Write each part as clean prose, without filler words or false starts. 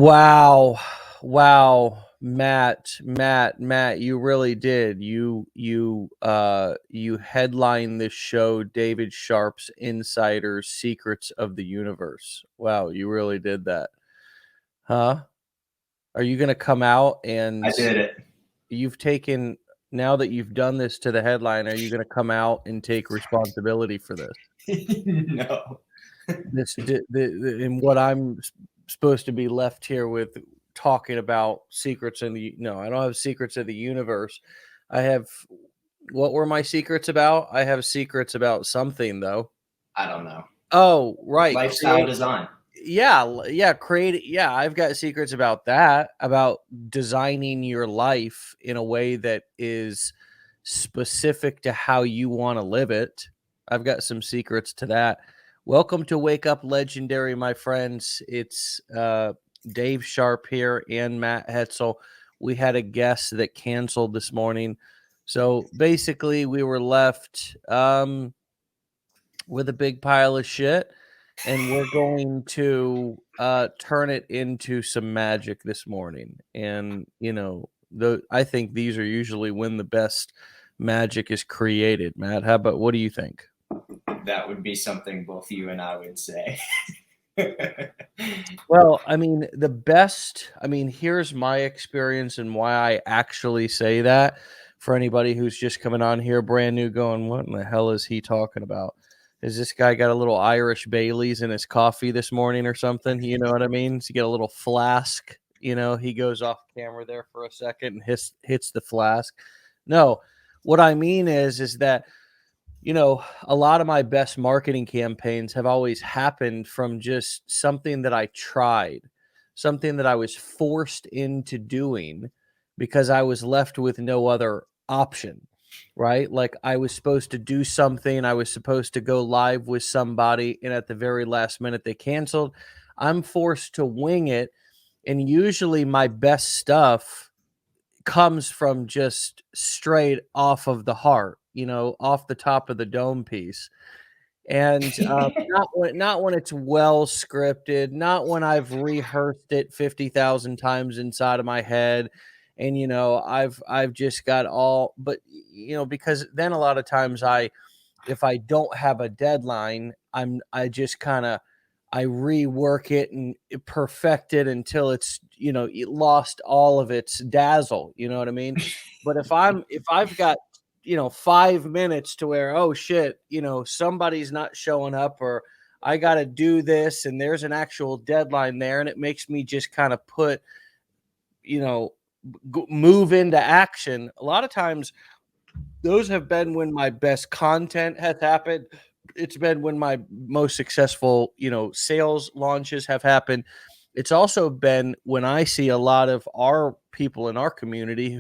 Wow. Wow. Matt, you really did. You headlined this show, David Sharpe's Insider's Secrets of the Universe. Wow, you really did that. Huh? Are you gonna come out and I did it. you've taken now that you've done this to the headline, are you gonna come out and take responsibility for this? No. And what I'm supposed to be left here with talking about secrets in the no, I don't have secrets of the universe. I have what were my secrets about? I have secrets about something though. I don't know. Oh, right. Lifestyle design. Create yeah, I've got secrets about that, about designing your life in a way that is specific to how you want to live it. I've got some secrets to that. Welcome to Wake Up Legendary, my friends. It's Dave Sharpe here and Matt Hetzel. We had a guest that canceled this morning. So basically we were left with a big pile of shit, and we're going to turn it into some magic this morning. And I think these are usually when the best magic is created. Matt, how about what do you think? That would be something both you and I would say. Well, I mean, here's my experience and why I actually say that for anybody who's just coming on here brand new going, what in the hell is he talking about? Is this guy got a little Irish Baileys in his coffee this morning or something? You know what I mean? So you get a little flask, he goes off camera there for a second and hits the flask. No, what I mean is that a lot of my best marketing campaigns have always happened from just something that I tried, something that I was forced into doing because I was left with no other option, right? Like I was supposed to do something, I was supposed to go live with somebody, and at the very last minute they canceled. I'm forced to wing it. And usually my best stuff comes from just straight off of the heart, off the top of the dome piece. And not when it's well scripted, not when I've rehearsed it 50,000 times inside of my head. And I've just got all, but because then a lot of times if I don't have a deadline, I just kind of I rework it and perfect it until it's it lost all of its dazzle. You know what I mean? But if I've got 5 minutes to where, oh shit, somebody's not showing up, or I got to do this, and there's an actual deadline there, and it makes me just kind of put move into action. A lot of times those have been when my best content has happened. It's been when my most successful, sales launches have happened. It's also been when I see a lot of our people in our community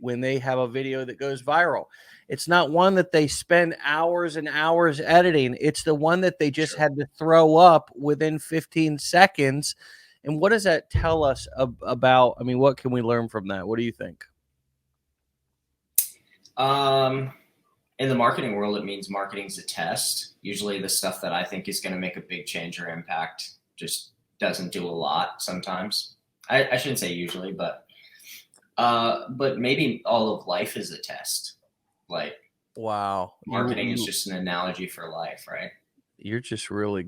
when they have a video that goes viral. It's not one that they spend hours and hours editing. It's the one that they just had to throw up within 15 seconds. And what does that tell us about? I mean, what can we learn from that? What do you think? In the marketing world, it means marketing's a test. Usually the stuff that I think is going to make a big change or impact just doesn't do a lot sometimes. I shouldn't say usually, but maybe all of life is a test. Like, wow, marketing is just an analogy for life, right? You're just really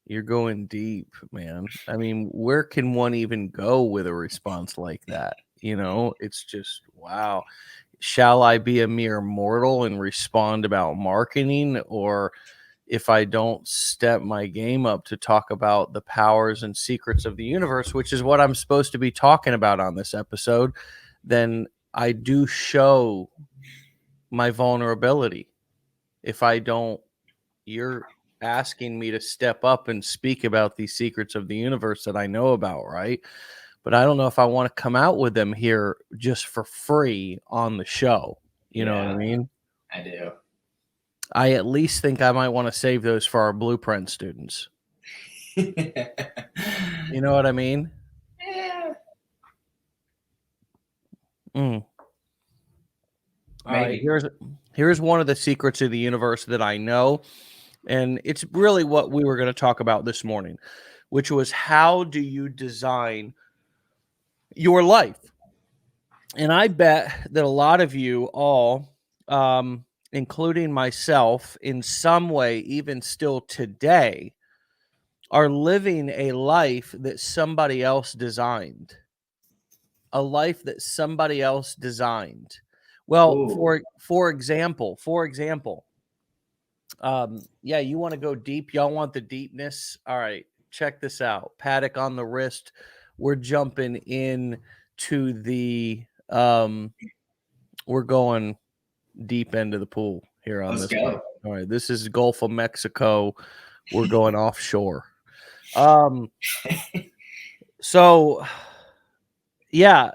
you're going deep, man. I mean, where can one even go with a response like that? It's just, wow. Shall I be a mere mortal and respond about marketing? Or if I don't step my game up to talk about the powers and secrets of the universe, which is what I'm supposed to be talking about on this episode, then I do show my vulnerability. If I don't, you're asking me to step up and speak about these secrets of the universe that I know about, right? But I don't know if I want to come out with them here just for free on the show. You know what I mean? I do. I at least think I might want to save those for our blueprint students. You know what I mean? Yeah. All right, here's one of the secrets of the universe that I know, and it's really what we were going to talk about this morning, which was how do you design your life. And I bet that a lot of you all, including myself, in some way, even still today, are living a life that somebody else designed. A life that somebody else designed. Well, Ooh, for example, yeah, you want to go deep? Y'all want the deepness? All right, check this out. Paddock on the wrist. We're jumping in to the we're going deep into the pool here on let's this one. go. All right, this is Gulf of Mexico. We're going offshore. Um, so yeah,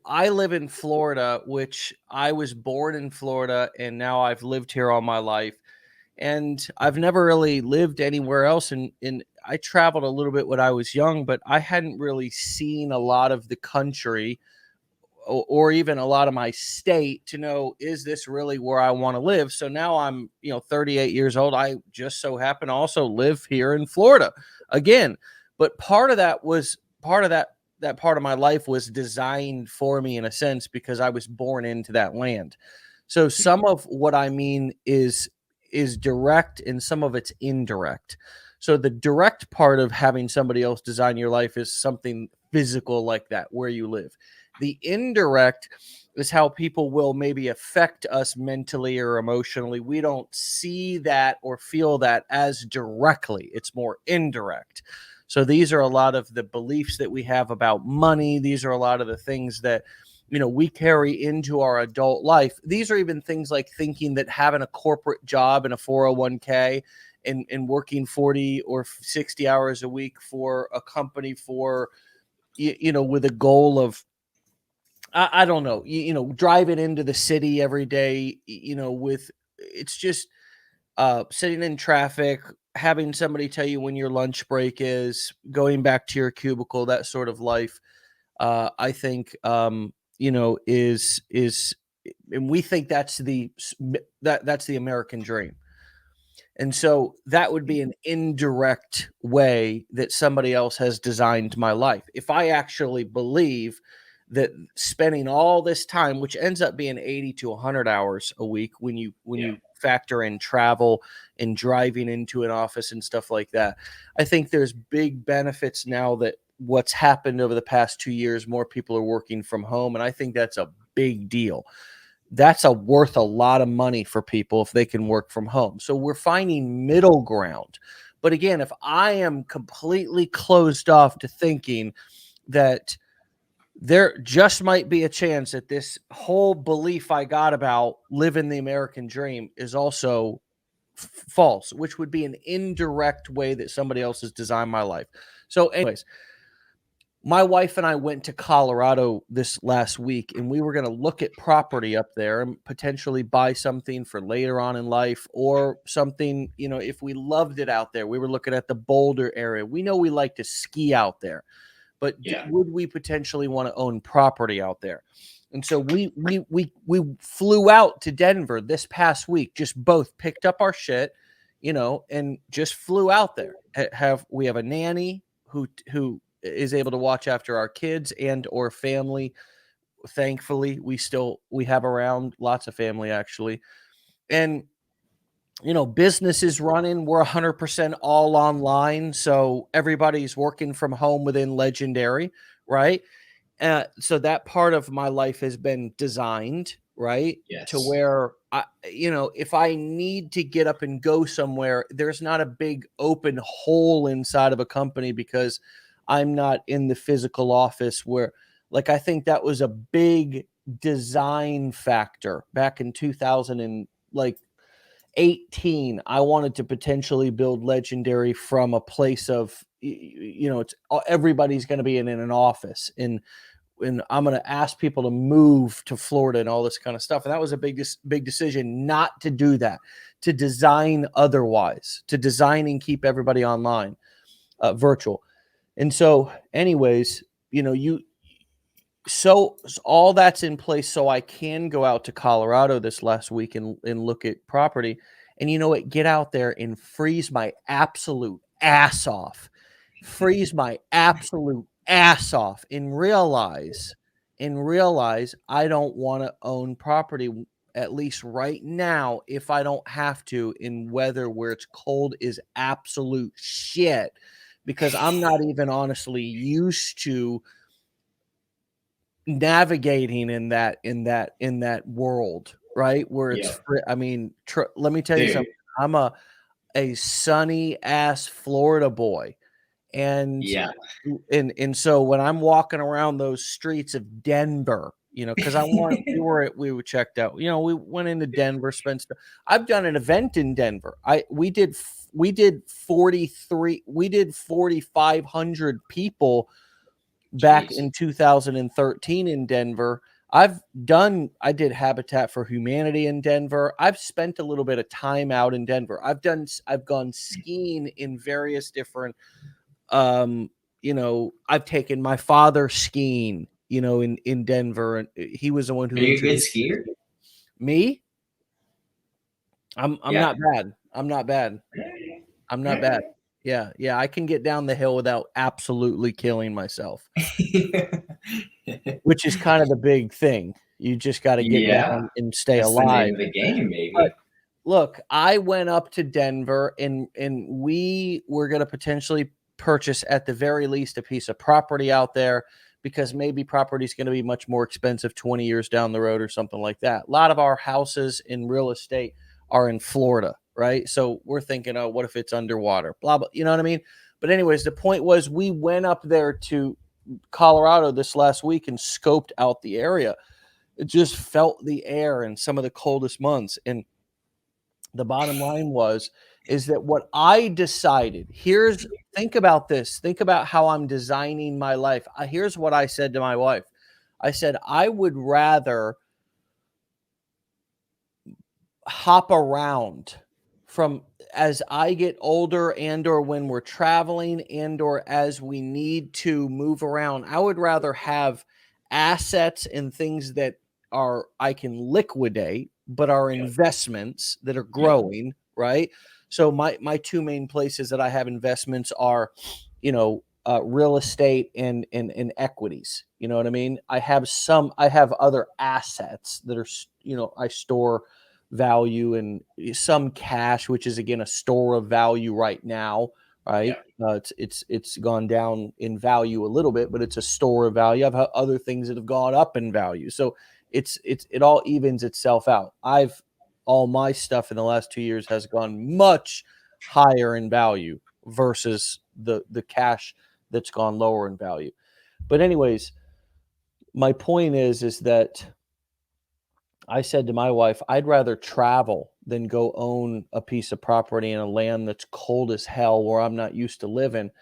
I live in Florida, which I was born in Florida, and now I've lived here all my life. And I've never really lived anywhere else. And I traveled a little bit when I was young, but I hadn't really seen a lot of the country or even a lot of my state to know, is this really where I want to live? So now I'm, 38 years old. I just so happen to also live here in Florida again. But part of that part of my life was designed for me in a sense because I was born into that land. So some of what I mean is direct and some of it's indirect. So the direct part of having somebody else design your life is something physical like that, where you live. The indirect is how people will maybe affect us mentally or emotionally. We don't see that or feel that as directly, it's more indirect. So these are a lot of the beliefs that we have about money. These are a lot of the things that we carry into our adult life. These are even things like thinking that having a corporate job and a 401k and working 40 or 60 hours a week for a company for with a goal of I don't know, driving into the city every day, with it's just sitting in traffic, having somebody tell you when your lunch break is, going back to your cubicle, that sort of life. I think is and we think that's the American dream. And so that would be an indirect way that somebody else has designed my life. If I actually believe that spending all this time, which ends up being 80 to 100 hours a week when Yeah. you factor in travel and driving into an office and stuff like that, I think there's big benefits now that what's happened over the past 2 years, more people are working from home. And I think that's a big deal. That's worth a lot of money for people if they can work from home. So we're finding middle ground. But again, if I am completely closed off to thinking that there just might be a chance that this whole belief I got about living the American dream is also false, which would be an indirect way that somebody else has designed my life. So, anyways, my wife and I went to Colorado this last week, and we were going to look at property up there and potentially buy something for later on in life or something, if we loved it out there. We were looking at the Boulder area. We know we like to ski out there, but Yeah. would we potentially want to own property out there? And so we flew out to Denver this past week, just both picked up our shit, and just flew out there. We have a nanny who is able to watch after our kids and or family. Thankfully, we have around lots of family actually. And business is running. We're 100% all online, so everybody's working from home within Legendary, right? So that part of my life has been designed, right? To Yes. where if I need to get up and go somewhere, there's not a big open hole inside of a company because I'm not in the physical office where, like, I think that was a big design factor back in 2000 and like 18. I wanted to potentially build Legendary from a place of it's everybody's going to be in an office and I'm going to ask people to move to Florida and all this kind of stuff. And that was a big decision not to do that, to design otherwise, to design and keep everybody online, virtual. And so, anyways, so all that's in place so I can go out to Colorado this last week and look at property. And you know what? Get out there and freeze my absolute ass off. Freeze my absolute ass off and realize I don't want to own property, at least right now, if I don't have to, in weather where it's cold is absolute shit, because I'm not even honestly used to navigating in that world, right? Where it's Yeah, I mean, let me tell you dude. something. I'm a sunny ass Florida boy. And Yeah, and so when I'm walking around those streets of Denver, because we were checked out. We went into Denver, spent stuff. I've done an event in Denver. We did 4,500 people back jeez. in 2013 in Denver. I did Habitat for Humanity in Denver. I've spent a little bit of time out in Denver. I've gone skiing in various different I've taken my father skiing, in Denver, and he was the one Are who you a good introduced skier? me. I'm Yeah. not bad. I'm not bad. I'm not bad. Yeah, yeah, I can get down the hill without absolutely killing myself, which is kind of the big thing. You just got to get Yeah, down and stay that's the name alive. of the game, But maybe. look, I went up to Denver, and we were going to potentially purchase, at the very least, a piece of property out there, because maybe property is going to be much more expensive 20 years down the road or something like that. A lot of our houses in real estate are in Florida, right? So we're thinking, oh, what if it's underwater? Blah, blah. You know what I mean? But anyways, the point was, we went up there to Colorado this last week and scoped out the area. It just felt the air in some of the coldest months. And the bottom line is that what I decided, think about this, think about how I'm designing my life. Here's what I said to my wife. I said, I would rather hop around from, as I get older, and or when we're traveling, and or as we need to move around. I would rather have assets and things that are I can liquidate, but are Yeah, investments that are yeah, growing, right? So my two main places that I have investments are, real estate and equities. You know what I mean? I have other assets that are, I store value, and some cash, which is again a store of value right now, right? yeah, It's gone down in value a little bit, but it's a store of value. I've had other things that have gone up in value, so it all evens itself out. All my stuff in the last 2 years has gone much higher in value versus the cash that's gone lower in value. But anyways, my point is that I said to my wife, I'd rather travel than go own a piece of property in a land that's cold as hell where I'm not used to living.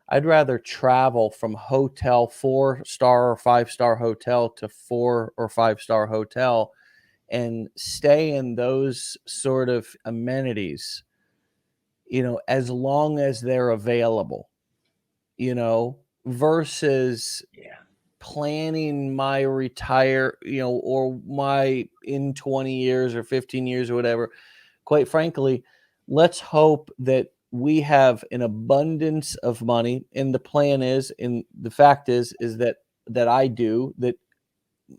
I'd rather travel from hotel, 4-star or 5-star hotel, to 4 or 5-star hotel, and stay in those sort of amenities, as long as they're available, versus yeah, planning my retire, or my in 20 years or 15 years or whatever. Quite frankly, let's hope that we have an abundance of money. And the plan is, and the fact is that I do that.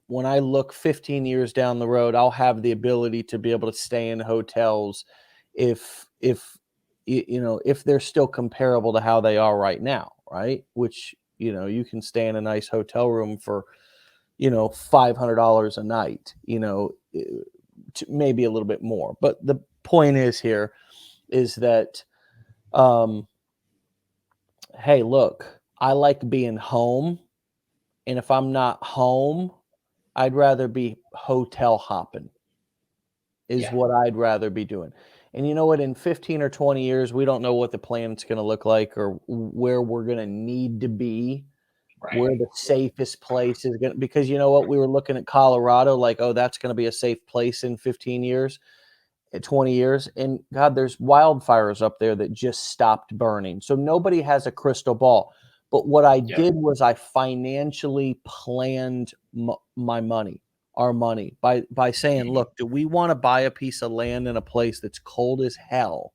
When I look 15 years down the road, I'll have the ability to be able to stay in hotels if if they're still comparable to how they are right now, right? Which, you can stay in a nice hotel room for, $500 a night, maybe a little bit more. But the point is here is that, um, hey, look, I like being home. And if I'm not home, I'd rather be hotel hopping, is yeah. what I'd rather be doing. And you know what? In 15 or 20 years, we don't know what the planet's going to look like, or where we're going to need to be, Right. where the safest place is going to, because you know what? We were looking at Colorado like, oh, that's going to be a safe place in 15 years, in 20 years. And God, there's wildfires up there that just stopped burning. So nobody has a crystal ball. But what I Yeah, did was I financially planned my money, our money, by saying, mhm, look, do we want to buy a piece of land in a place that's cold as hell?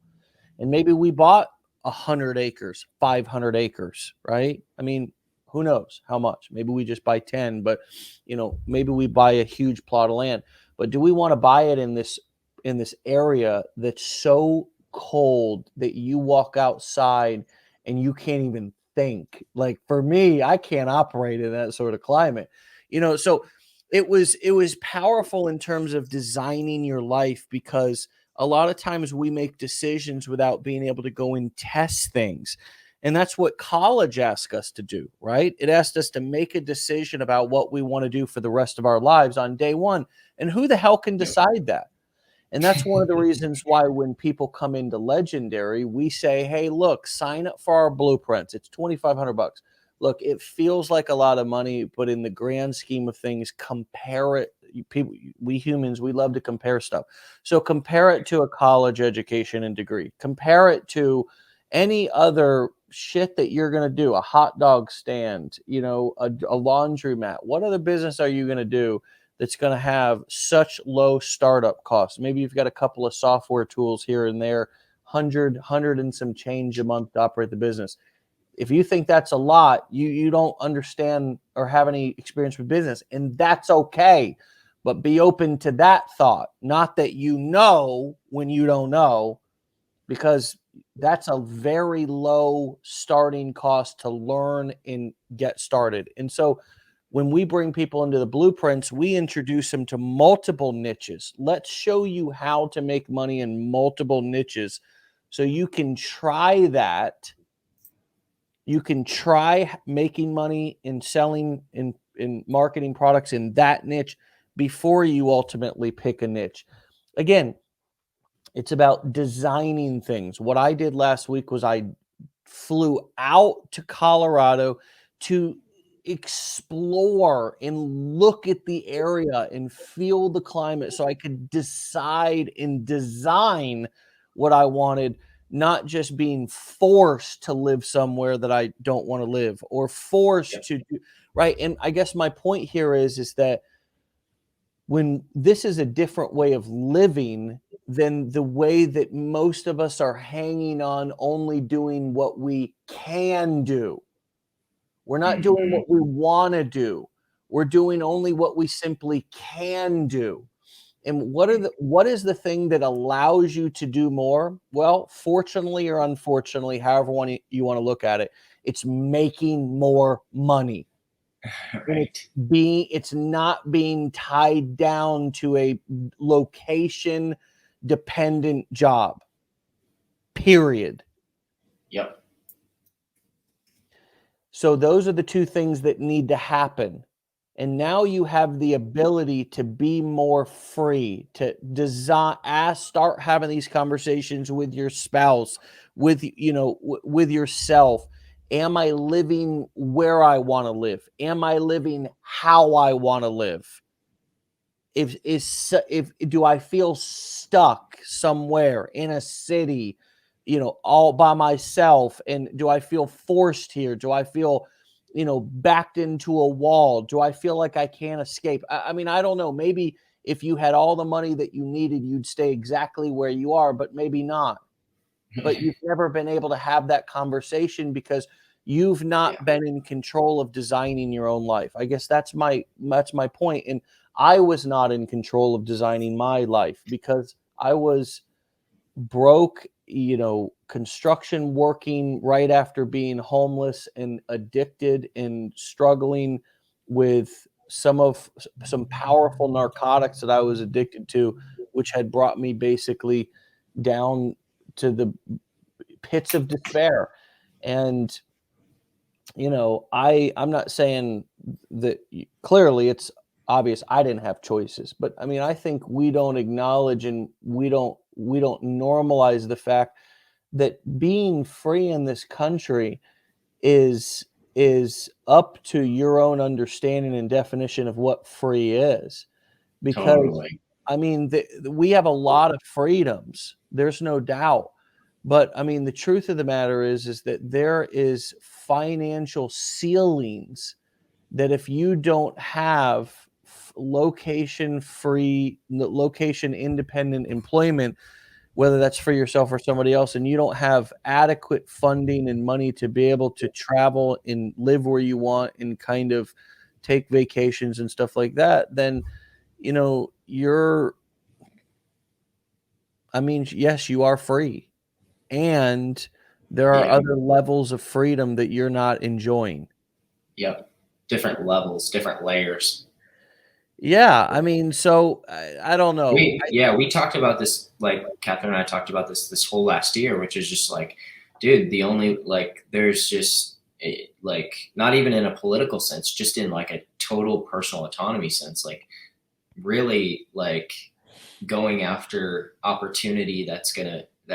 And maybe we bought 100 acres, 500 acres, right? I mean, Who knows how much? Maybe we just buy 10, but maybe we buy a huge plot of land. But do we want to buy it in this area that's so cold that you walk outside and you can't even think? Like for me, I can't operate in that sort of climate. So it was powerful in terms of designing your life, because a lot of times we make decisions without being able to go and test things. And that's what college asked us to do, right? It asked us to make a decision about what we want to do for the rest of our lives on day one. And who the hell can Yep. decide that? And that's one of the reasons why when people come into Legendary, we say, hey, look, sign up for our blueprints. It's $2,500. Look, it feels like a lot of money, but in the grand scheme of things, compare it. People, we humans, we love to compare stuff. So compare it to a college education and degree. Compare it to any other shit that you're going to do, a hot dog stand, a laundromat. What other business are you going to do that's going to have such low startup costs? Maybe you've got a couple of software tools here and there, 100 and some change a month to operate the business. If you think that's a lot, you don't understand or have any experience with business, and that's okay. But be open to that thought, not that when you don't know, because that's a very low starting cost to learn and get started. And so when we bring people into the blueprints, we introduce them to multiple niches. Let's show you how to make money in multiple niches so you can try that. You can try making money in selling in marketing products in that niche before you ultimately pick a niche. Again, it's about designing things. What I did last week was I flew out to Colorado to explore and look at the area and feel the climate so I could decide and design what I wanted, not just being forced to live somewhere that I don't want to live or forced to do, right? And I guess my point here is that when this is a different way of living than the way that most of us are hanging on only doing what we can do. We're not doing what we want to do. We're doing only what we simply can do. And what is the thing that allows you to do more? Well, fortunately or unfortunately, however you want to look at it, it's making more money. Right. It's not being tied down to a location dependent job. Period. Yep. So those are the two things that need to happen. And now you have the ability to be more free, to start having these conversations with your spouse, with with yourself. Am I living where I want to live? Am I living how I want to live? If do I feel stuck somewhere in a city, all by myself? And do I feel forced here? Do I feel, backed into a wall? Do I feel like I can't escape? I mean, I don't know. Maybe if you had all the money that you needed, you'd stay exactly where you are, but maybe not. But you've never been able to have that conversation because you've not been in control of designing your own life. I guess that's my point. And I was not in control of designing my life because I was broke, construction working right after being homeless and addicted and struggling with some powerful narcotics that I was addicted to, which had brought me basically down to the pits of despair. And I'm not saying that clearly it's obvious I didn't have choices, but I mean, I think we don't acknowledge and we don't normalize the fact that being free in this country is up to your own understanding and definition of what free is. Because Totally. I mean, we have a lot of freedoms. There's no doubt. But I mean, the truth of the matter is that there is financial ceilings that if you don't have location independent employment, whether that's for yourself or somebody else, and you don't have adequate funding and money to be able to travel and live where you want and kind of take vacations and stuff like that, then, yes, you are free. And there are Yeah. other levels of freedom that you're not enjoying. Yep. Different levels, different layers. Yeah. So I don't know. We talked about this, like Catherine and I talked about this whole last year, which is just like, dude, the only, like, there's just like, not even in a political sense, just in like a total personal autonomy sense, like really like going after opportunity that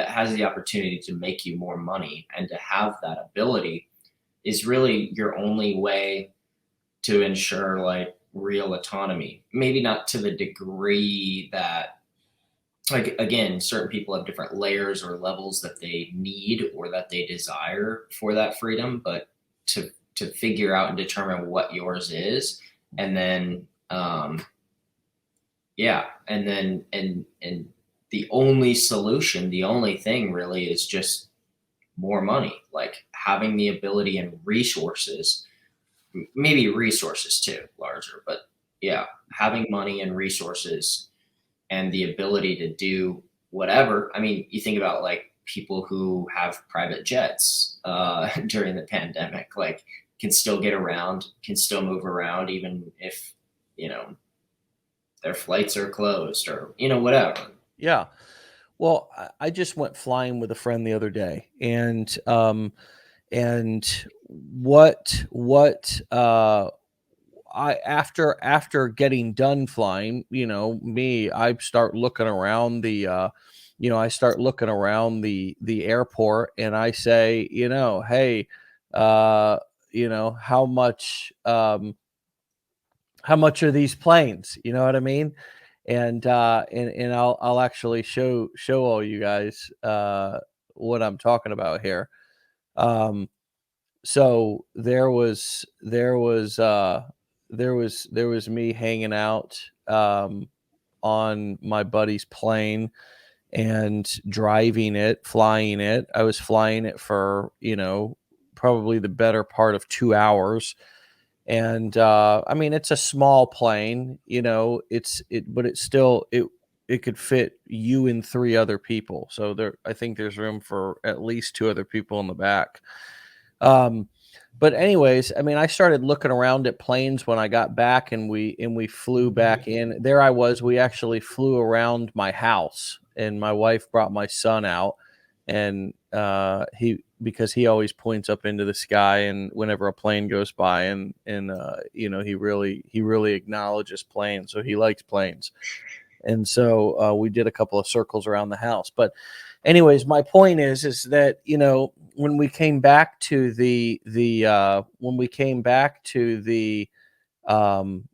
has the opportunity to make you more money, and to have that ability is really your only way to ensure like real autonomy. Maybe not to the degree that, like, again, certain people have different layers or levels that they need or that they desire for that freedom, but to figure out and determine what yours is, and then yeah, and then and the only solution, the only thing really is just more money, like having the ability and resources, maybe resources too, larger, but yeah, having money and resources and the ability to do whatever. I mean, you think about like people who have private jets during the pandemic, like can still get around, can still move around, even if, you know, their flights are closed or, whatever. Yeah. Well, I just went flying with a friend the other day, and what I after getting done flying, I start looking around the airport, and I say, hey, uh, how much are these planes? You know what I mean? And I'll actually show all you guys what I'm talking about here. Um, so there was me hanging out on my buddy's plane and driving it, flying it. I was flying it for, probably the better part of 2 hours. And it's a small plane, but it could fit you and three other people. So I think there's room for at least two other people in the back. Um, but anyways, I started looking around at planes when I got back, and we flew back in. There I was. We actually flew around my house, and my wife brought my son out, and because he always points up into the sky, and whenever a plane goes by, and he really acknowledges planes, so he likes planes. And so we did a couple of circles around the house. But anyways, my point is that, when we came back to the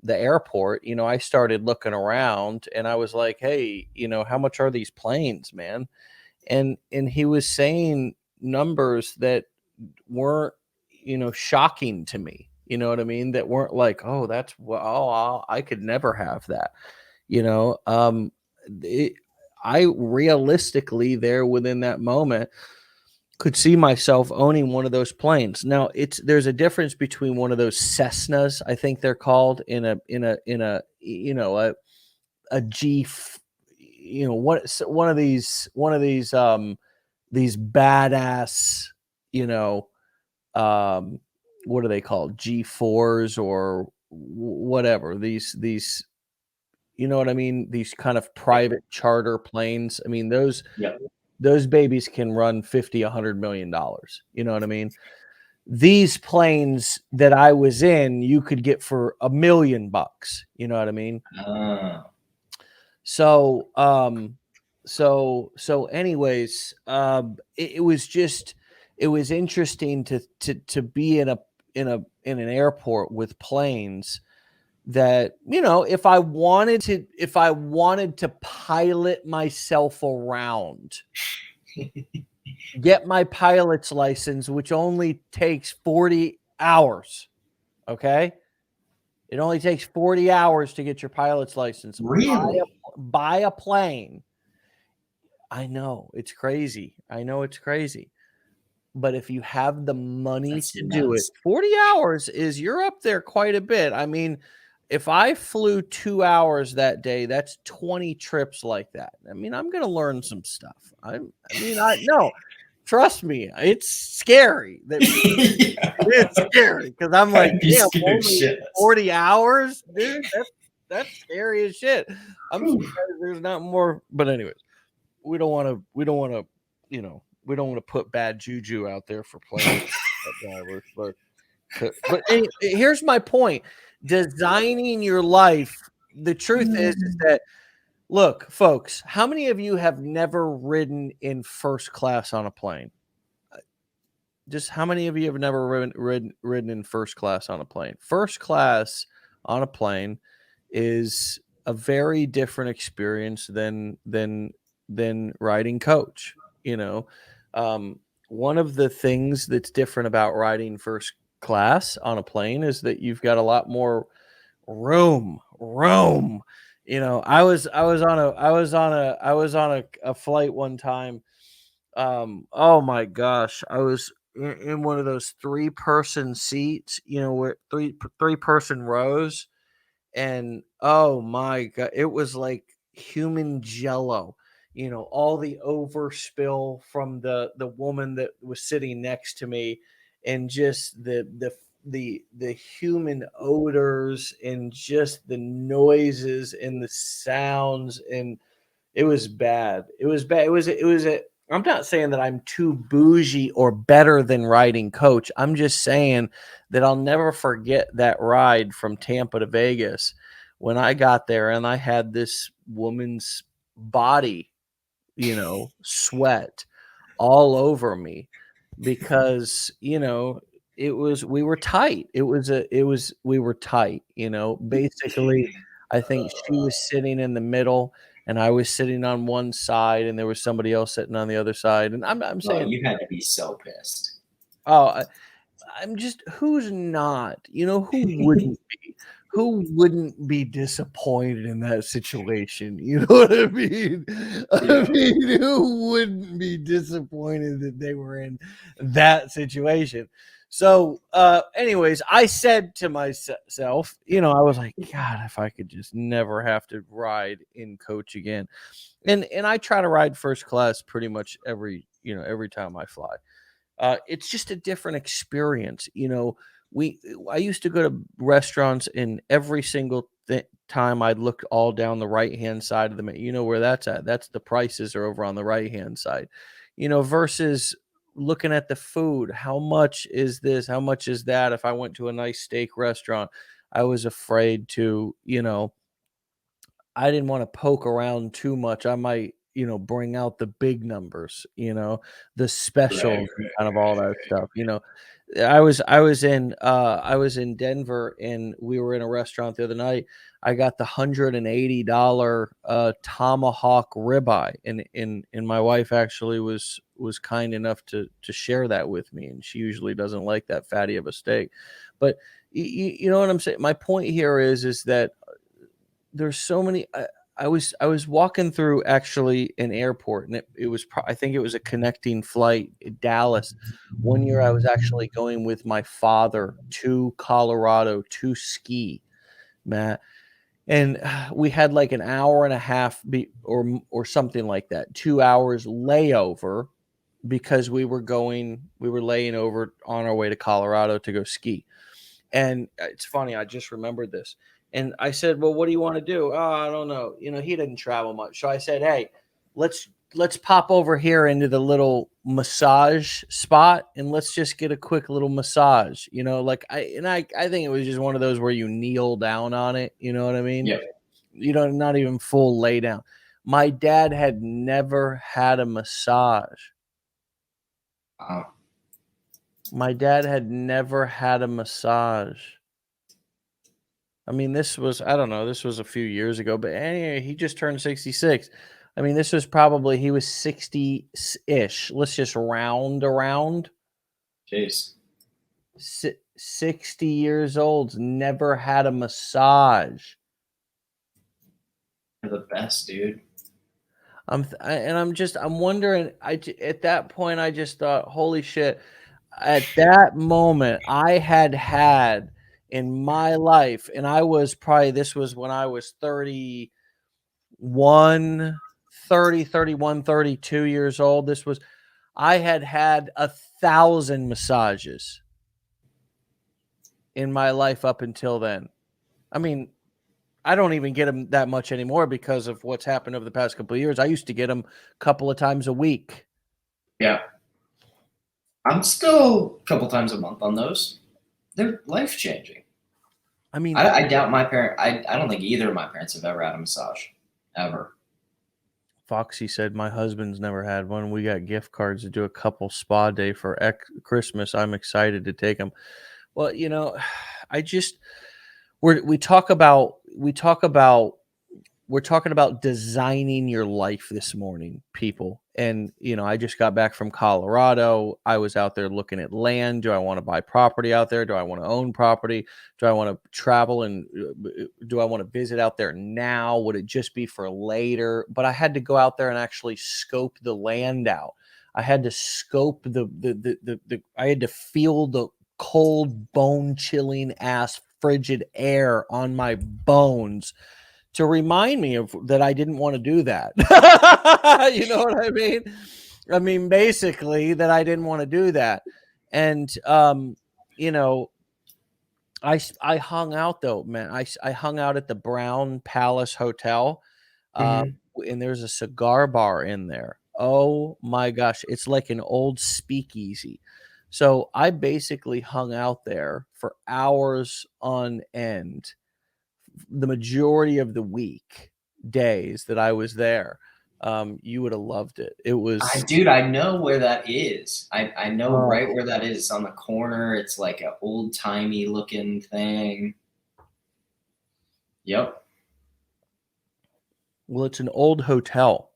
airport, I started looking around, and I was like, hey, how much are these planes, man? And he was saying numbers that weren't, shocking to me. You know what I mean? That weren't like, oh, I could never have that. You know, it, I realistically there within that moment could see myself owning one of those planes. Now, there's a difference between one of those Cessnas, I think they're called, in a a G, one of these badass, you know, what are they called? G4s or whatever. These you know what I mean? These kind of private charter planes. Yep. Those babies can run 50, $100 million. You know what I mean? These planes that I was in, you could get for $1 million. You know what I mean? Uh, So, anyways, it was interesting to be in an airport with planes that, if I wanted to pilot myself around, get my pilot's license, which only takes 40 hours. Okay. It only takes 40 hours to get your pilot's license. really? Buy a plane. I know it's crazy. I know it's crazy. But if you have the money That's to do it, nuts. 40 hours is you're up there quite a bit. I mean, if I flew 2 hours that day, that's 20 trips like that. I mean, I'm gonna learn some stuff. I no, trust me, it's scary. That Yeah, it's scary because I'm like, I'd be damn, scared only shitless. 40 hours, dude. That's scary as shit. I'm Whew. surprised there's not more. But anyways, we don't want to put bad juju out there for plane drivers. Here's my point: designing your life. The truth is that look, folks. How many of you have never ridden in first class on a plane? Just how many of you have never ridden in first class on a plane? First class on a plane is a very different experience than riding coach. You know, one of the things that's different about riding first class on a plane is that you've got a lot more room. I was on a flight one time. Oh my gosh, I was in one of those three-person seats, where three-person rows, and oh my god, it was like human jello. All the overspill from the woman that was sitting next to me, and just the human odors, and just the noises and the sounds, and it was bad. It was bad. It was a I'm not saying that I'm too bougie or better than riding coach. I'm just saying that I'll never forget that ride from Tampa to Vegas when I got there and I had this woman's body, sweat all over me because, we were tight. We were tight, basically. I think she was sitting in the middle and I was sitting on one side and there was somebody else sitting on the other side. And I'm Oh, saying, you had to be so pissed. oh, I'm just who's not? Who wouldn't be disappointed in that situation? You know what I mean? I Yeah. mean, who wouldn't be disappointed that they were in that situation? So, anyways, I said to myself, I was like, God, if I could just never have to ride in coach again. And I try to ride first class pretty much every time I fly. It's just a different experience. We I used to go to restaurants, and every single time I'd look all down the right hand side of the menu. You know where that's at? That's the prices are over on the right hand side. Versus looking at the food. How much is this? How much is that? If I went to a nice steak restaurant, I was afraid to, I didn't want to poke around too much. I might, bring out the big numbers, the Right. specials and kind of all that stuff. I was in Denver and we were in a restaurant the other night. I got the $180 tomahawk ribeye, and my wife actually was kind enough to share that with me, and she usually doesn't like that fatty of a steak. But you know what I'm saying? My point here is that there's so many. I was walking through actually an airport, and it was I think it was a connecting flight in Dallas. One year I was actually going with my father to Colorado to ski, Matt, and we had like an hour and a half or something like that, 2 hours layover because we were laying over on our way to Colorado to go ski. And it's funny, I just remembered this. And I said, "Well, what do you want to do?" "Oh, I don't know." He didn't travel much. So I said, "Hey, let's pop over here into the little massage spot and let's just get a quick little massage." Like I think it was just one of those where you kneel down on it, you know what I mean? Yeah. Not even full lay down. My dad had never had a massage. Wow. My dad had never had a massage. I mean, I don't know, this was a few years ago, but anyway, he just turned 66. I mean, this was probably, he was 60-ish. Let's just round around. Jeez. 60 years old, never had a massage. You're the best, dude. I'm wondering. At that point, I just thought, holy shit! At that moment, I had in my life, and I was probably this was when I was 31, 30, 31, 32 years old. This was I had 1,000 massages in my life up until then. I mean, I don't even get them that much anymore because of what's happened over the past couple of years. I used to get them a couple of times a week. Yeah. I'm still a couple times a month on those. They're life changing. I mean, I doubt my parent. I don't think either of my parents have ever had a massage, ever. Foxy said my husband's never had one. We got gift cards to do a couple spa day for Christmas. I'm excited to take them. Well, I just we talk about we're talking about designing your life this morning, people. And, I just got back from Colorado. I was out there looking at land. Do I want to buy property out there? Do I want to own property? Do I want to travel and do I want to visit out there now? Would it just be for later? But I had to go out there and actually scope the land out. I had to scope I had to feel the cold, bone chilling ass frigid air on my bones to remind me of that I didn't want to do that. You know what I mean? I mean, basically that I didn't want to do that. And you know, I hung out though, man. I hung out at the Brown Palace Hotel. Um, Mm-hmm. and there's a cigar bar in there. Oh my gosh, it's like an old speakeasy. So I basically hung out there for hours on end the majority of the week days that I was there. You would have loved it. It was Dude, I know where that is. I know oh, right where that is. It's on the corner. It's like an old timey looking thing. Yep. well, it's an old hotel.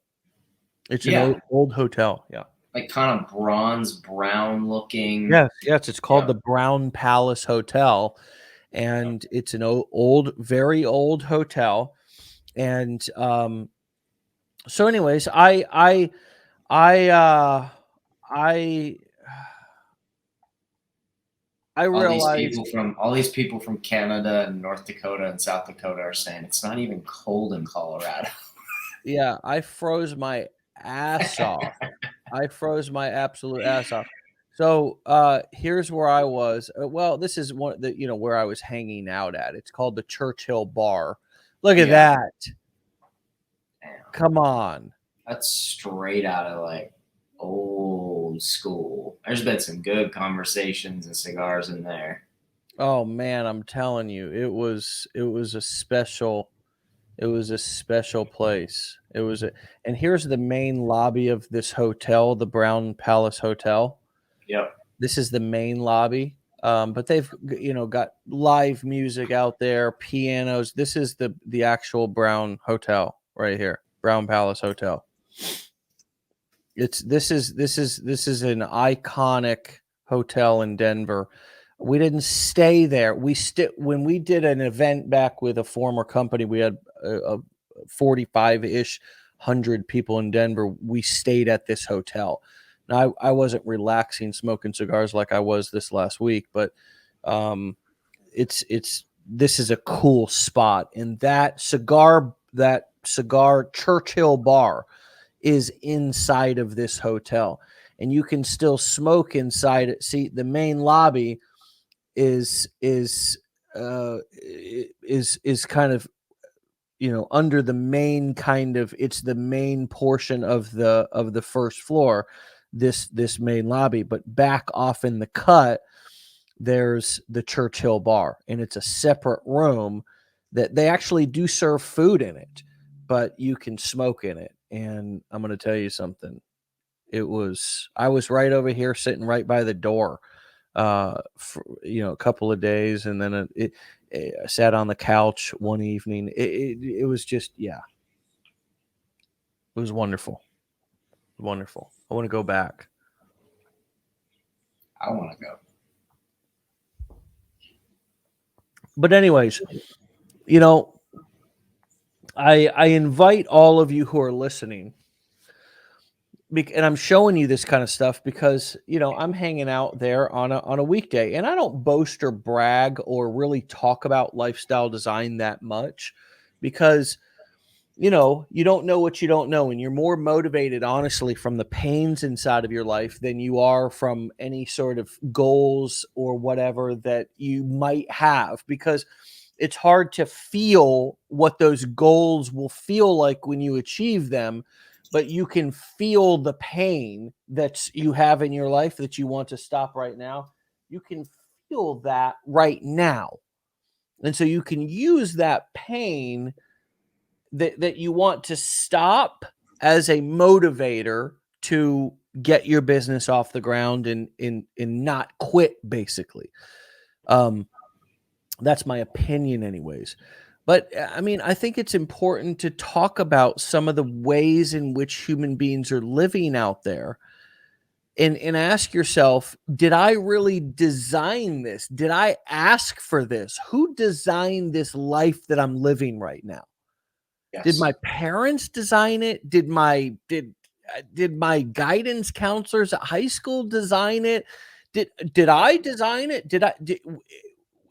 It's an Yeah. old hotel. Yeah. Like kind of bronze brown looking. Yes, yes. It's called the Yep. Brown Palace Hotel, and it's an old, very old hotel. And so, anyways, I, I, I realized. All these people from Canada and North Dakota and South Dakota are saying it's not even cold in Colorado. Yeah, I froze my ass off. I froze my absolute ass off. So, here's where I was. Well, this is one that where I was hanging out at. It's called the Churchill Bar. Look at Yeah. that. Damn. Come on. That's straight out of like old school. There's been some good conversations and cigars in there. Oh man, I'm telling you, it was a special place. And here's the main lobby of this hotel, the Brown Palace Hotel. Yep. This is the main lobby. But they've got live music out there, pianos. This is the actual Brown Hotel right here, Brown Palace Hotel. This is an iconic hotel in Denver. We didn't stay there. When we did an event back with a former company, we had a 45-ish hundred people in Denver. We stayed at this hotel. Now I wasn't relaxing smoking cigars like I was this last week, but it's this is a cool spot. And that cigar Churchill bar is inside of this hotel, and you can still smoke inside it. See, the main lobby is kind of under the main kind of it's the main portion of the first floor, this main lobby. But back off in the cut there's the Churchill Bar, and it's a separate room that they actually do serve food in it, but you can smoke in it. And I'm going to tell you something. I was right over here sitting right by the door for a couple of days, and then I sat on the couch one evening. It was just, yeah, it was wonderful. Wonderful. I want to go back. I want to go. But anyways, you know, I invite all of you who are listening and I'm showing you this kind of stuff because, you know, I'm hanging out there on a weekday, and I don't boast or brag or really talk about lifestyle design that much because, you know, you don't know what you don't know, and you're more motivated, honestly, from the pains inside of your life than you are from any sort of goals or whatever that you might have, because it's hard to feel what those goals will feel like when you achieve them, but you can feel the pain that you have in your life that you want to stop right now. You can feel that right now. And so you can use that pain that you want to stop as a motivator to get your business off the ground and not quit, basically. Um, that's my opinion, anyways. But I mean, I think it's important to talk about some of the ways in which human beings are living out there, and ask yourself, did I really design this? Did I ask for this? Who designed this life that I'm living right now? Did my Yes. parents design it? Did my guidance counselors at high school design it? Did I design it?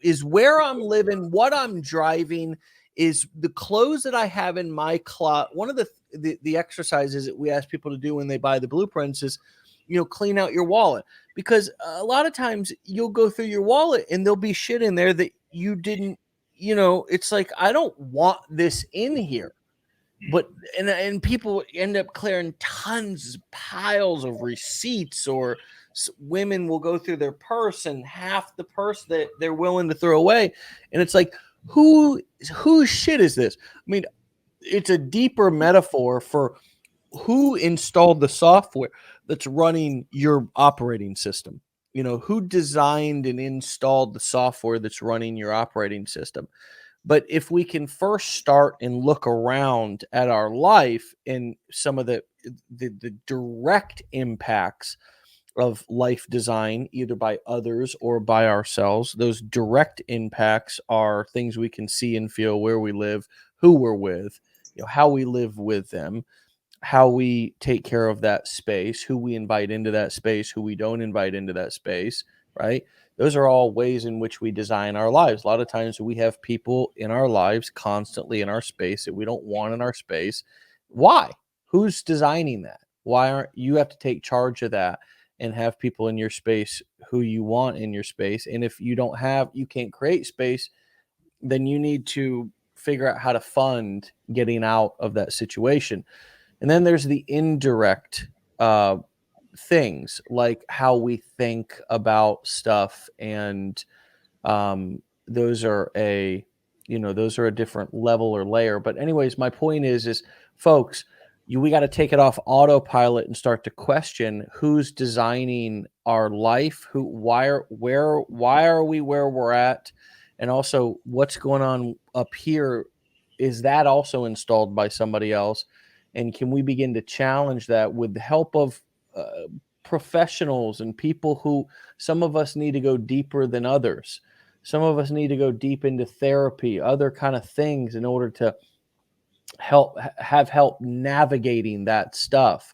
Is where I'm living, what I'm driving, is the clothes that I have in my closet. One of the exercises that we ask people to do when they buy the blueprints is, you know, clean out your wallet, because a lot of times you'll go through your wallet and there'll be shit in there that you didn't, you know, it's like, I don't want this in here. But and people end up clearing tons, piles of receipts, or women will go through their purse and half the purse that they're willing to throw away, and it's like, whose shit is this? I mean, it's a deeper metaphor for who installed the software that's running your operating system. You know, who designed and installed the software that's running your operating system. But if we can first start and look around at our life and some of the direct impacts of life design, either by others or by ourselves, those direct impacts are things we can see and feel: where we live, who we're with, you know, how we live with them, how we take care of that space, who we invite into that space, who we don't invite into that space, right? Those are all ways in which we design our lives. A lot of times we have people in our lives constantly in our space that we don't want in our space. Why? Who's designing that? Why aren't you have to take charge of that and have people in your space who you want in your space? And if you can't create space, then you need to figure out how to fund getting out of that situation. And then there's the indirect uh, things, like how we think about stuff, and those are a different level or layer. But anyways, my point is folks, we got to take it off autopilot and start to question who's designing our life, why are we where we're at, and also what's going on up here. Is that also installed by somebody else? And can we begin to challenge that with the help of uh, professionals and people who, some of us need to go deeper than others. Some of us need to go deep into therapy, other kind of things, in order to have help navigating that stuff.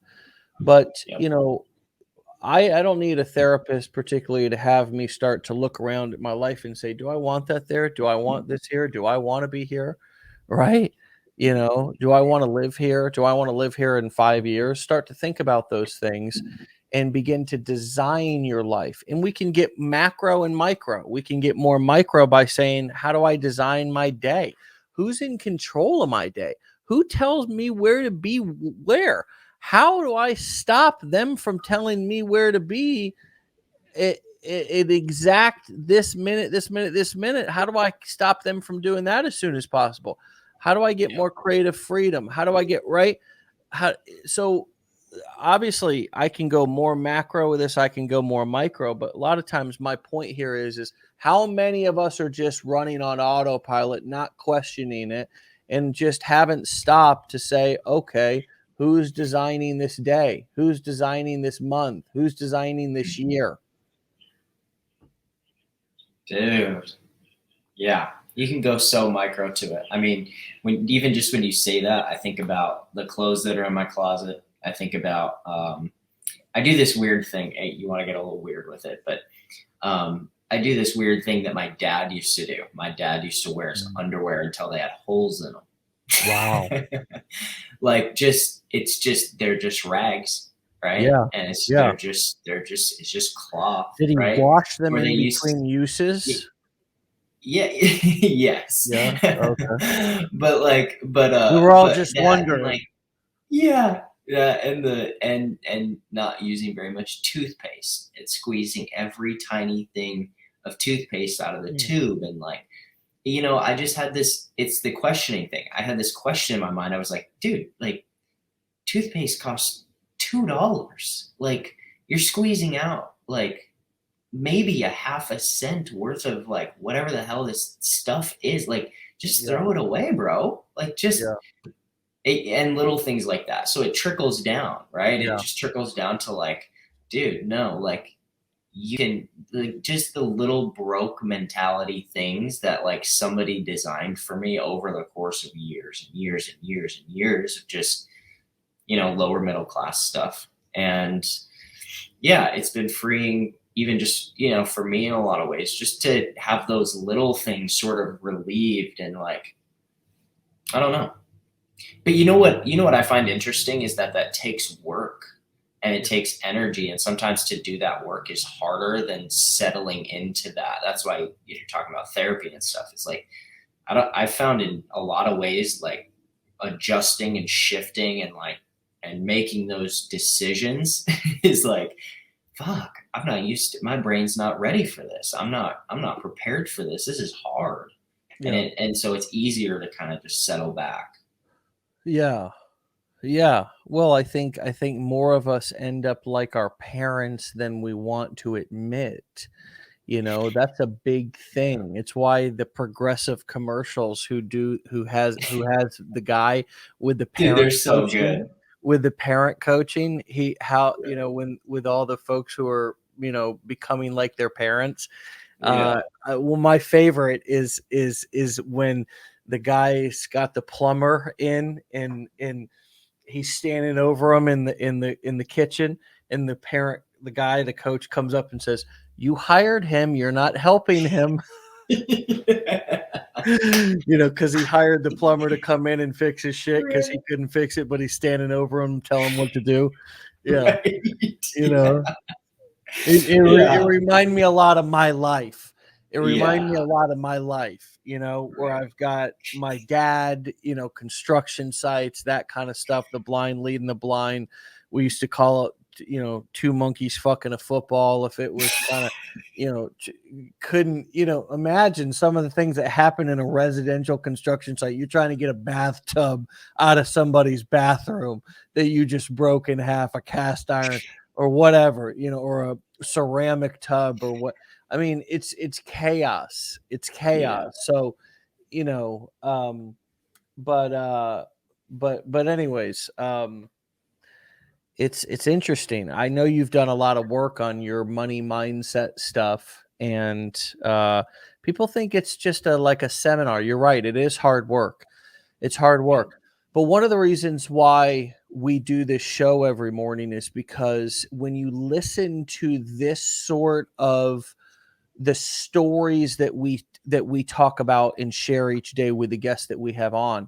But, Yep. you know, I don't need a therapist particularly to have me start to look around at my life and say, do I want that there? Do I want this here? Do I want to be here? Right? You know, do I want to live here? Do I want to live here in 5 years? Start to think about those things and begin to design your life. And we can get macro and micro. We can get more micro by saying, how do I design my day? Who's in control of my day? Who tells me where to be where? How do I stop them from telling me where to be at exact this minute, this minute, this minute? How do I stop them from doing that as soon as possible? How do I get Yep. more creative freedom? How do I get right? How so obviously I can go more macro with this, I can go more micro, but a lot of times my point here is how many of us are just running on autopilot, not questioning it, and just haven't stopped to say, okay, who's designing this day? Who's designing this month? Who's designing this year? Dude. Yeah. You can go so micro to it. I mean, when you say that, I think about the clothes that are in my closet. I think about, I do this weird thing. Hey, you want to get a little weird with it, but I do this weird thing that my dad used to do. My dad used to wear his underwear until they had holes in them. Wow. Like they're just rags, right? Yeah. And Yeah. it's just cloth, Did he right? wash them Where they in used between uses? yeah, yes. Yeah. Okay. We were all But just that and wondering. like yeah, yeah, and not using very much toothpaste and squeezing every tiny thing of toothpaste out of the tube and like I just had this it's the questioning thing. I had this question in my mind. I was like, dude, like toothpaste costs $2. Like you're squeezing out like maybe a half a cent worth of like whatever the hell this stuff is. Like just Yeah. throw it away, bro. Like just Yeah. and little things like that. So it trickles down, right? It Yeah. just trickles down to like, dude, no, like you can like just the little broke mentality things that like somebody designed for me over the course of years and years and years and years of just lower middle class stuff. And yeah, it's been freeing even just for me in a lot of ways just to have those little things sort of relieved and like I don't know. But you know what I find interesting is that takes work and it takes energy, and sometimes to do that work is harder than settling into that. That's why you're talking about therapy and stuff. It's like I found in a lot of ways like adjusting and shifting and like and making those decisions is like fuck, I'm not used to my brain's not ready for this. I'm not prepared for this. This is hard. And Yeah. so it's easier to kind of just settle back. Yeah. Yeah. Well, I think more of us end up like our parents than we want to admit. That's a big thing. It's why the progressive commercials who has the guy with the Dude, they're parent so coaching good. he how when with all the folks who are becoming like their parents. Yeah. Well, my favorite is when the guy's got the plumber in and he's standing over him in the kitchen, and the coach comes up and says, "You hired him. You're not helping him." Because he hired the plumber to come in and fix his shit because he Right. couldn't fix it, but he's standing over him, telling him what to do. Yeah, Right. you Yeah. know, it Yeah. reminded me a lot of my life. It reminded me Yeah. a lot of my life, where Right. I've got my dad, construction sites, that kind of stuff, the blind leading the blind. We used to call it, two monkeys fucking a football if it was kind of, couldn't, imagine some of the things that happen in a residential construction site. You're trying to get a bathtub out of somebody's bathroom that you just broke in half, a cast iron or whatever, or a ceramic tub or what. I mean, it's chaos. It's Yeah. chaos. So, you know, um, but anyways, it's interesting. I know you've done a lot of work on your money mindset stuff, and people think it's just like a seminar. You're right. It is hard work. It's hard Yeah. work. But one of the reasons why we do this show every morning is because when you listen to this sort of the stories that we talk about and share each day with the guests that we have on,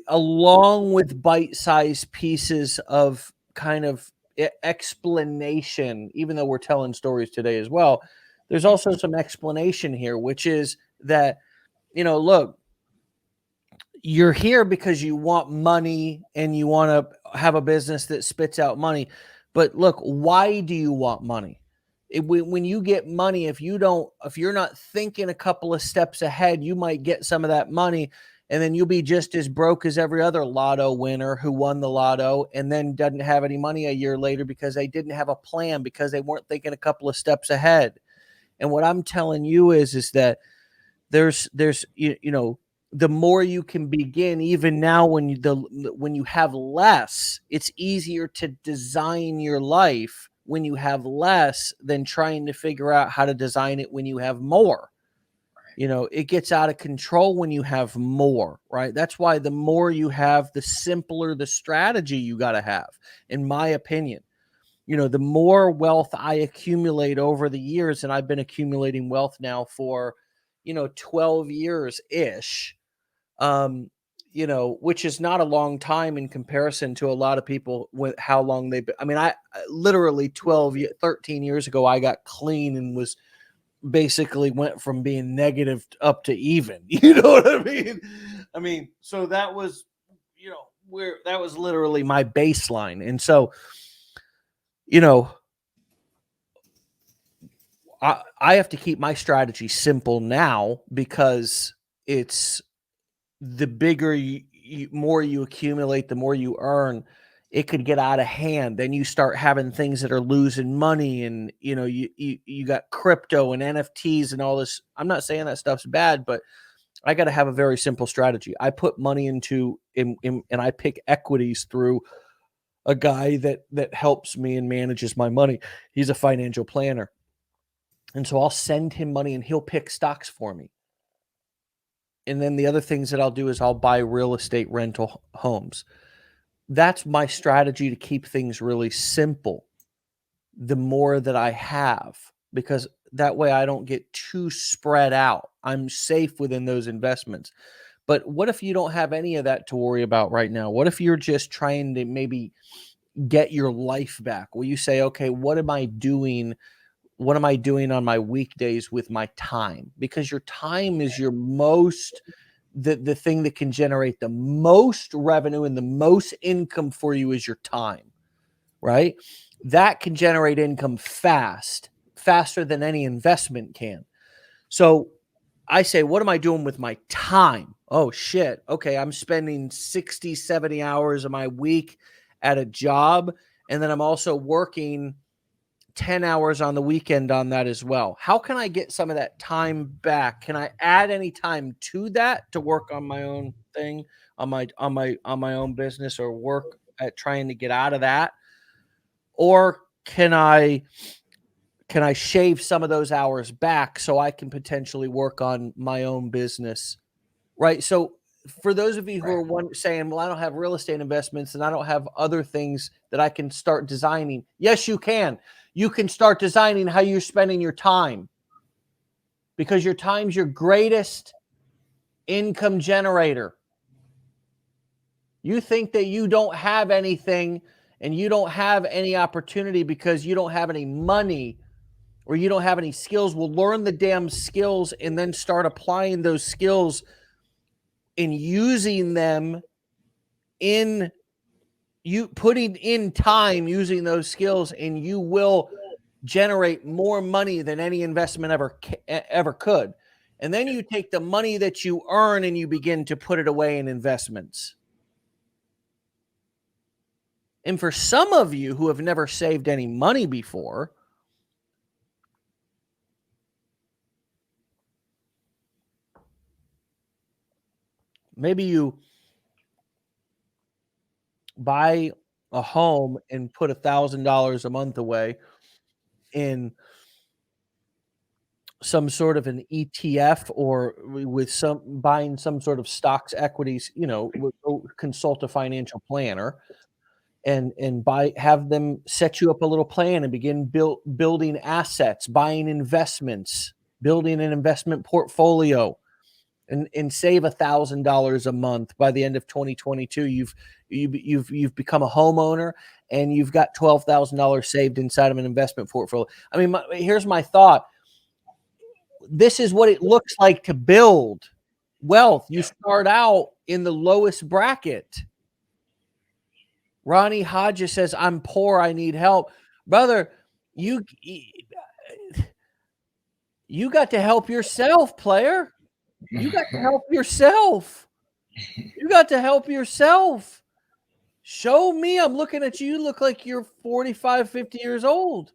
along with bite-sized pieces of kind of explanation, even though we're telling stories today as well, there's also some explanation here, which is that, look, you're here because you want money and you want to have a business that spits out money. But look, why do you want money? When you get money, if you're not thinking a couple of steps ahead, you might get some of that money and then you'll be just as broke as every other lotto winner who won the lotto and then doesn't have any money a year later because they didn't have a plan, because they weren't thinking a couple of steps ahead. And what I'm telling you is that there's the more you can begin, even now when you have less, it's easier to design your life when you have less than trying to figure out how to design it when you have more. It gets out of control when you have more, right? That's why the more you have, the simpler the strategy you got to have, in my opinion. The more wealth I accumulate over the years, and I've been accumulating wealth now for, 12 years ish, which is not a long time in comparison to a lot of people with how long they've been. I mean, I literally 13 years ago, I got clean and was basically went from being negative up to even. You know what I mean? So that was, where that was literally my baseline. And so, I have to keep my strategy simple now, because it's the bigger more you accumulate, the more you earn. It could get out of hand. Then you start having things that are losing money, and you got crypto and NFTs and all this. I'm not saying that stuff's bad, but I got to have a very simple strategy. I put money into and I pick equities through a guy that helps me and manages my money. He's a financial planner. And so I'll send him money and he'll pick stocks for me. And then the other things that I'll do is I'll buy real estate rental homes. That's my strategy to keep things really simple. The more that I have, because that way I don't get too spread out. I'm safe within those investments. But what if you don't have any of that to worry about right now? What if you're just trying to maybe get your life back? Will you say, okay, what am I doing? What am I doing on my weekdays with my time? Because your time is your most, the thing that can generate the most revenue and the most income for you is your time, right? That can generate income faster than any investment can. So I say, what am I doing with my time? Oh, shit. Okay, I'm spending 60, 70 hours of my week at a job, and then I'm also working 10 hours on the weekend on that as well. How can I get some of that time back? Can I add any time to that to work on my own thing, on my own business, or work at trying to get out of that? Or can I shave some of those hours back so I can potentially work on my own business? Right? So for those of you who are saying, well, I don't have real estate investments and I don't have other things that I can start designing. Yes, you can. You can start designing how you're spending your time, because your time's your greatest income generator. You think that you don't have anything and you don't have any opportunity because you don't have any money or you don't have any skills. Well, learn the damn skills and then start applying those skills and using them in you, putting in time using those skills, and you will generate more money than any investment ever could. And then you take the money that you earn and you begin to put it away in investments. And for some of you who have never saved any money before, maybe you buy a home and put $1,000 a month away in some sort of an ETF, or with some buying some sort of stocks, equities, consult a financial planner and have them set you up a little plan and begin building assets, buying investments, building an investment portfolio, and save $1,000 a month. By the end of 2022, you've become a homeowner and you've got $12,000 saved inside of an investment portfolio. I mean, here's my thought. This is what it looks like to build wealth. You start out in the lowest bracket. Ronnie Hodges says, I'm poor, I need help. Brother, you got to help yourself, player. You got to help yourself. You got to help yourself. Show me. I'm looking at you. You look like you're 45, 50 years old.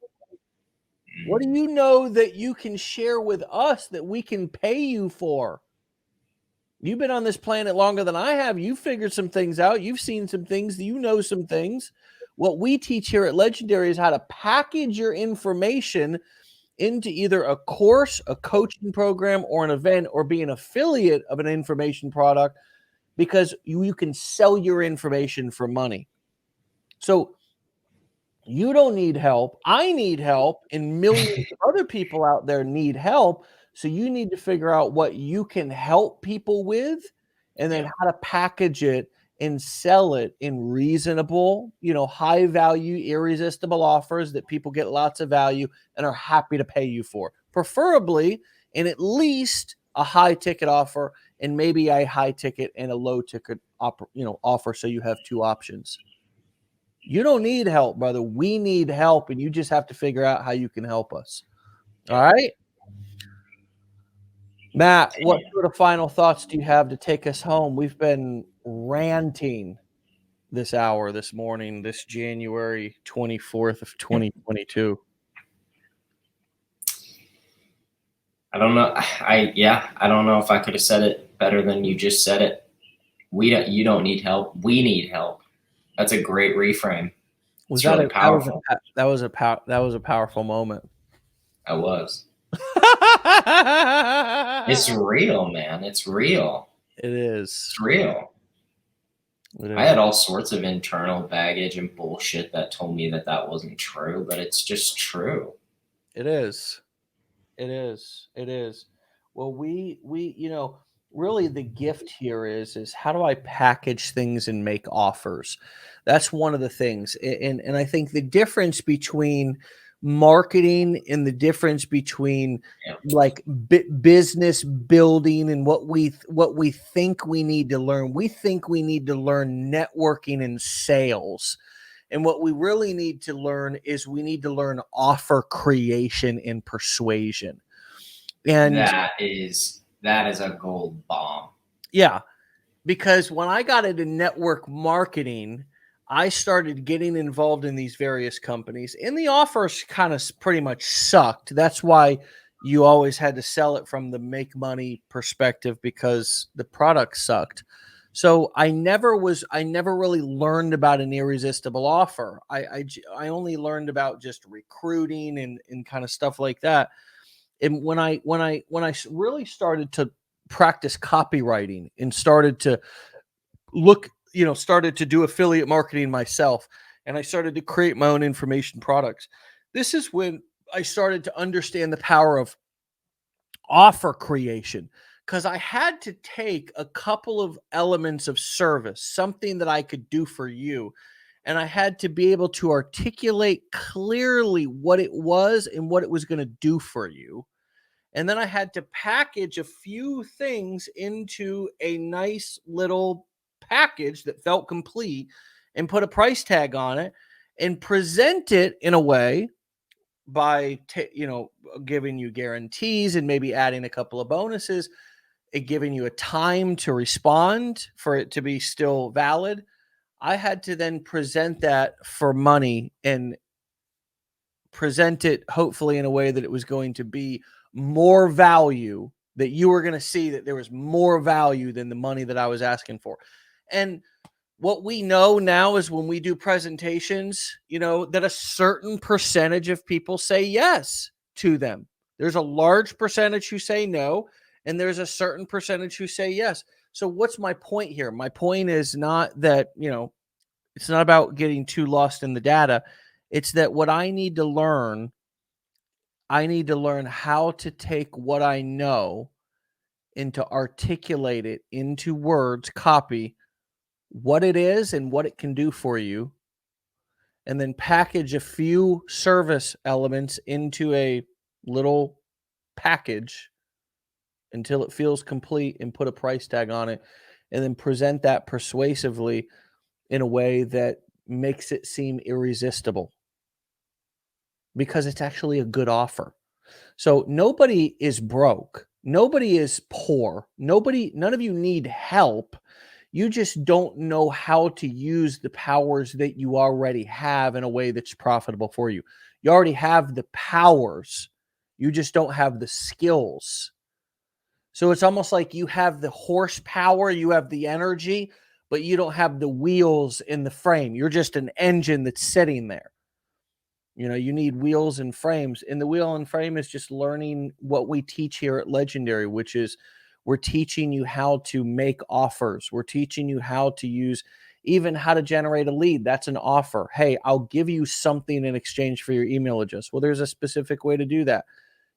What do you know that you can share with us that we can pay you for? You've been on this planet longer than I have. You've figured some things out. You've seen some things. You know some things. What we teach here at Legendary is how to package your information into either a course, a coaching program, or an event, or be an affiliate of an information product, because you can sell your information for money. So you don't need help. I need help, and millions of other people out there need help. So you need to figure out what you can help people with, and then how to package it and sell it in reasonable, high value, irresistible offers that people get lots of value and are happy to pay you for. Preferably in at least a high ticket offer, and maybe a high ticket and a low ticket offer, so you have two options. You don't need help, brother. We need help, and you just have to figure out how you can help us. All right? Matt, what sort of final thoughts do you have to take us home? We've been ranting this hour this morning, this January 24th of 2022. I don't know. I don't know if I could have said it better than you just said it. You don't need help. We need help. That's a great reframe. Was it's that really powerful. That was a powerful moment. I was. It's real, man. It's real. It is. It's real. I had all sorts of internal baggage and bullshit that told me that wasn't true, but it's just true. It is. It is. It is. Well, we really the gift here is how do I package things and make offers? That's one of the things. And I think the difference between marketing and the difference between like business building and what we think we need to learn. We think we need to learn networking and sales. And what we really need to learn is we need to learn offer creation and persuasion. And that is a gold bomb. Yeah, because when I got into network marketing, I started getting involved in these various companies, and the offers kind of pretty much sucked. That's why you always had to sell it from the make money perspective, because the product sucked. So I never really learned about an irresistible offer. I only learned about just recruiting and kind of stuff like that. And when I really started to practice copywriting and started to started to do affiliate marketing myself, and I started to create my own information products, this is when I started to understand the power of offer creation, because I had to take a couple of elements of service, something that I could do for you, and I had to be able to articulate clearly what it was and what it was going to do for you. And then I had to package a few things into a nice little package that felt complete and put a price tag on it and present it in a way by giving you guarantees and maybe adding a couple of bonuses and giving you a time to respond for it to be still valid. I had to then present that for money and present it hopefully in a way that it was going to be more value, that you were going to see that there was more value than the money that I was asking for. And what we know now is when we do presentations, that a certain percentage of people say yes to them. There's a large percentage who say no, and there's a certain percentage who say yes. So what's my point here? My point is not that, it's not about getting too lost in the data. It's that what I need to learn how to take what I know and to articulate it into words, copy, what it is and what it can do for you, and then package a few service elements into a little package until it feels complete and put a price tag on it, and then present that persuasively in a way that makes it seem irresistible, because it's actually a good offer. So nobody is broke. Nobody is poor. None of you need help. You just don't know how to use the powers that you already have in a way that's profitable for you. You already have the powers. You just don't have the skills. So it's almost like you have the horsepower, you have the energy, but you don't have the wheels in the frame. You're just an engine that's sitting there. You know, you need wheels and frames. And the wheel and frame is just learning what we teach here at Legendary, which is we're teaching you how to make offers. We're teaching you how to use even how to generate a lead. That's an offer. Hey, I'll give you something in exchange for your email address. Well, there's a specific way to do that.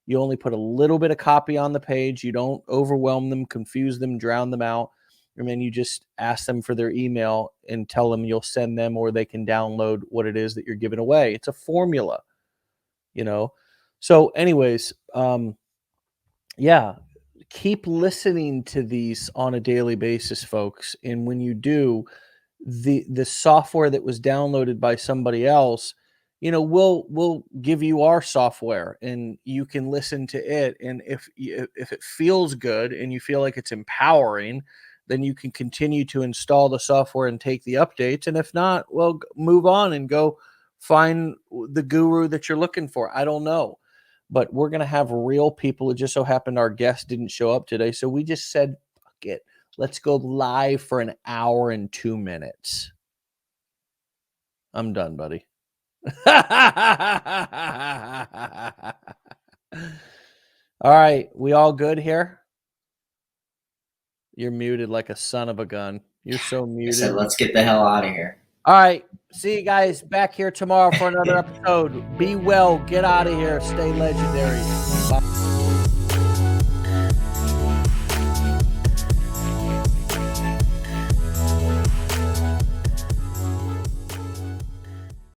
You only put a little bit of copy on the page. You don't overwhelm them, confuse them, drown them out. And then you just ask them for their email and tell them you'll send them, or they can download what it is that you're giving away. It's a formula, you know? So anyways, yeah, keep listening to these on a daily basis, folks. And when you do, the software that was downloaded by somebody else, you know, we'll give you our software and you can listen to it. And if it feels good and you feel like it's empowering, then you can continue to install the software and take the updates. And if not, well, move on and go find the guru that you're looking for. I don't know, but we're going to have real people. It just so happened our guest didn't show up today, so we just said, fuck it, let's go live for an hour and 2 minutes. I'm done, buddy. All right, we all good here? You're muted like a son of a gun. You're so I muted. said, let's get the hell out of here. All right, see you guys back here tomorrow for another episode. Be well, get out of here, stay legendary. Bye.